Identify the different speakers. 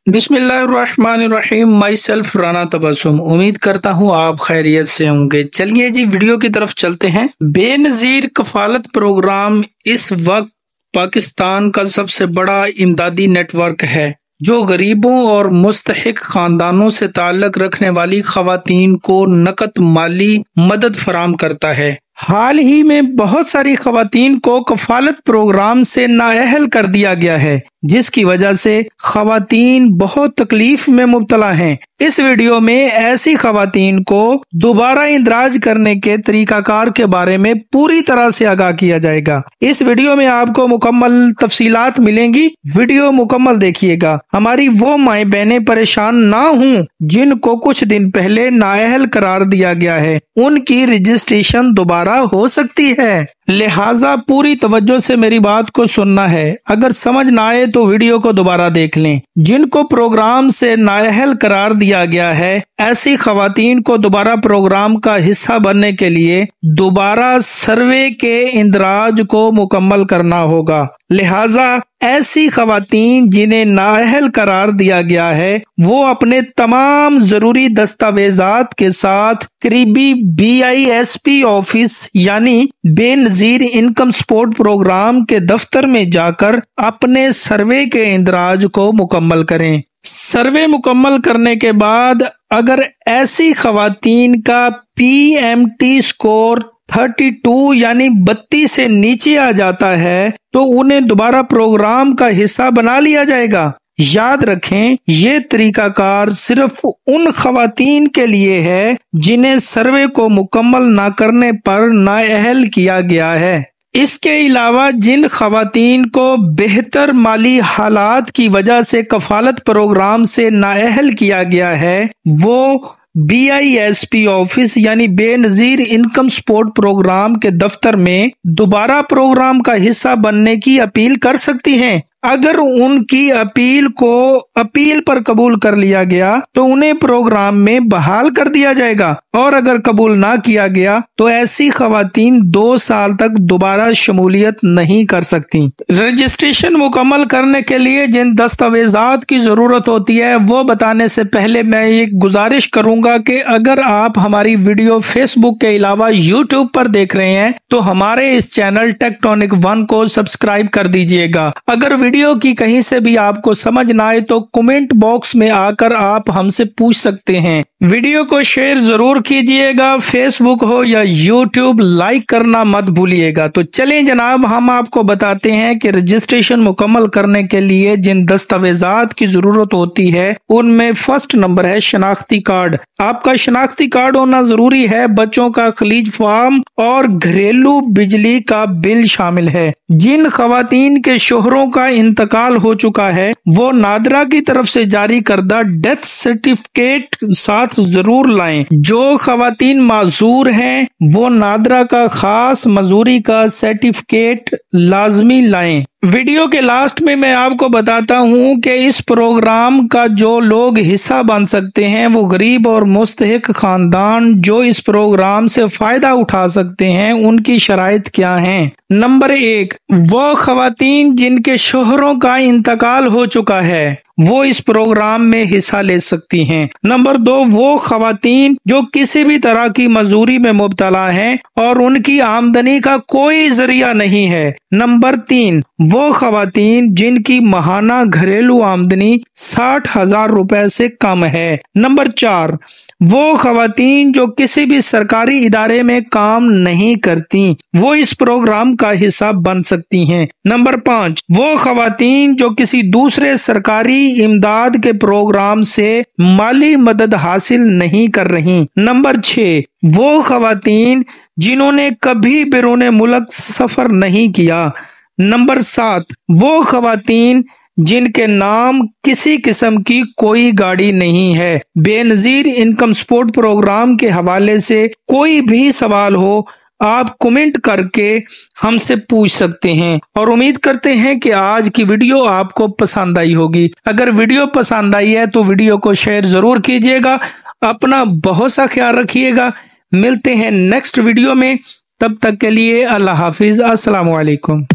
Speaker 1: बिस्मिल्लाहिर्रहमानिर्रहीम। My self Rana Tabassum. उम्मीद करता हूँ आप खैरियत से होंगे। चलिए जी वीडियो की तरफ चलते हैं। बेनजीर कफालत प्रोग्राम इस वक्त पाकिस्तान का सबसे बड़ा इमदादी नेटवर्क है जो गरीबों और मुस्तहिक खानदानों से ताल्लुक रखने वाली खवातीन को नकद माली मदद फराहम करता है। हाल ही में बहुत सारी खवातीन को कफालत प्रोग्राम से नाअहल कर दिया गया है, जिसकी वजह से खवातीन बहुत तकलीफ में मुब्तला हैं। इस वीडियो में ऐसी खवातीन को दोबारा इंदराज करने के तरीकाकार के बारे में पूरी तरह से आगाह किया जाएगा। इस वीडियो में आपको मुकम्मल तफसीलात मिलेंगी। वीडियो मुकम्मल देखिएगा। हमारी वो माएँ बहनें परेशान ना हों जिनको कुछ दिन पहले नाअहल करार दिया गया है, उनकी रजिस्ट्रेशन दोबारा हो सकती है, लिहाजा पूरी तवज्जो से मेरी बात को सुनना है। अगर समझ ना आए तो वीडियो को दोबारा देख लें। जिनको प्रोग्राम से नाअहल करार दिया गया है, ऐसी खवातीन को दोबारा प्रोग्राम का हिस्सा बनने के लिए दोबारा सर्वे के इंदराज को मुकम्मल करना होगा। लिहाजा ऐसी खवातीन जिन्हें नाअहल करार दिया गया है, वो अपने तमाम जरूरी दस्तावेजात के साथ करीबी BISP ऑफिस यानी बेनजीर इनकम सपोर्ट प्रोग्राम के दफ्तर में जाकर अपने सर्वे के इंदराज को मुकम्मल करें। सर्वे मुकम्मल करने के बाद अगर ऐसी खवातीन का PMT स्कोर 32 यानी 32 से नीचे आ जाता है तो उन्हें दोबारा प्रोग्राम का हिस्सा बना लिया जाएगा। याद रखें, ये तरीकाकार सिर्फ उन खवातीन के लिए है जिन्हें सर्वे को मुकम्मल ना करने पर नाअहल किया गया है। इसके अलावा जिन खवातीन को बेहतर माली हालात की वजह से कफालत प्रोग्राम से नाअहल किया गया है, वो BISP ऑफिस यानी बेनजीर इनकम सपोर्ट प्रोग्राम के दफ्तर में दोबारा प्रोग्राम का हिस्सा बनने की अपील कर सकती हैं। अगर उनकी अपील को अपील पर कबूल कर लिया गया तो उन्हें प्रोग्राम में बहाल कर दिया जाएगा, और अगर कबूल ना किया गया तो ऐसी खवातीन 2 साल तक दोबारा शमूलियत नहीं कर सकती। रजिस्ट्रेशन मुकम्मल करने के लिए जिन दस्तावेजात की जरूरत होती है वो बताने से पहले मैं एक गुजारिश करूंगा कि अगर आप हमारी वीडियो फेसबुक के अलावा यूट्यूब पर देख रहे हैं तो हमारे इस चैनल टेक्टोनिक 1 को सब्सक्राइब कर दीजिएगा। अगर वीडियो की कहीं से भी आपको समझ ना आए तो कमेंट बॉक्स में आकर आप हमसे पूछ सकते हैं। वीडियो को शेयर जरूर कीजिएगा। फेसबुक हो या यूट्यूब, लाइक करना मत भूलिएगा। तो चलें जनाब, हम आपको बताते हैं कि रजिस्ट्रेशन मुकम्मल करने के लिए जिन दस्तावेजात की जरूरत होती है उनमें फर्स्ट नंबर है शनाख्ती कार्ड। आपका शनाख्ती कार्ड होना जरूरी है। बच्चों का खलीज फॉर्म और घरेलू बिजली का बिल शामिल है। जिन खवातीन के शोहरों का इंतकाल हो चुका है वो नादरा की तरफ से जारी करदा डेथ सर्टिफिकेट साथ जरूर लाएं। जो खवातीन माजूर हैं वो नादरा का खास मजूरी का सर्टिफिकेट लाजमी लाएं। वीडियो के लास्ट में मैं आपको बताता हूं कि इस प्रोग्राम का जो लोग हिस्सा बन सकते हैं वो गरीब और मुस्तहिक खानदान जो इस प्रोग्राम से फायदा उठा सकते हैं, उनकी शराइत क्या हैं। नंबर 1, वो खवातीन जिनके शोहरों का इंतकाल हो चुका है वो इस प्रोग्राम में हिस्सा ले सकती हैं। नंबर 2, वो खवातीन जो किसी भी तरह की मजदूरी में मुब्तला हैं और उनकी आमदनी का कोई जरिया नहीं है। नंबर 3, वो खवातीन जिनकी माहाना घरेलू आमदनी 60,000 रुपए से कम है। नंबर 4, वो खवातीन जो किसी भी सरकारी इदारे में काम नहीं करती, वो इस प्रोग्राम का हिस्सा बन सकती हैं। नंबर 5, वो खवातीन जो किसी दूसरे सरकारी इमदाद के प्रोग्राम से माली मदद हासिल नहीं कर रही। नंबर 6, वो खवातीन जिन्होंने कभी बैरून मुल्क सफर नहीं किया। नंबर 7, वो खवातीन जिनके नाम किसी किस्म की कोई गाड़ी नहीं है। बेनजीर इनकम सपोर्ट प्रोग्राम के हवाले से कोई भी सवाल हो आप कमेंट करके हमसे पूछ सकते हैं, और उम्मीद करते हैं कि आज की वीडियो आपको पसंद आई होगी। अगर वीडियो पसंद आई है तो वीडियो को शेयर जरूर कीजिएगा। अपना बहुत सा ख्याल रखिएगा। मिलते हैं नेक्स्ट वीडियो में, तब तक के लिए अल्लाह हाफिज। अस्सलाम वालेकुम।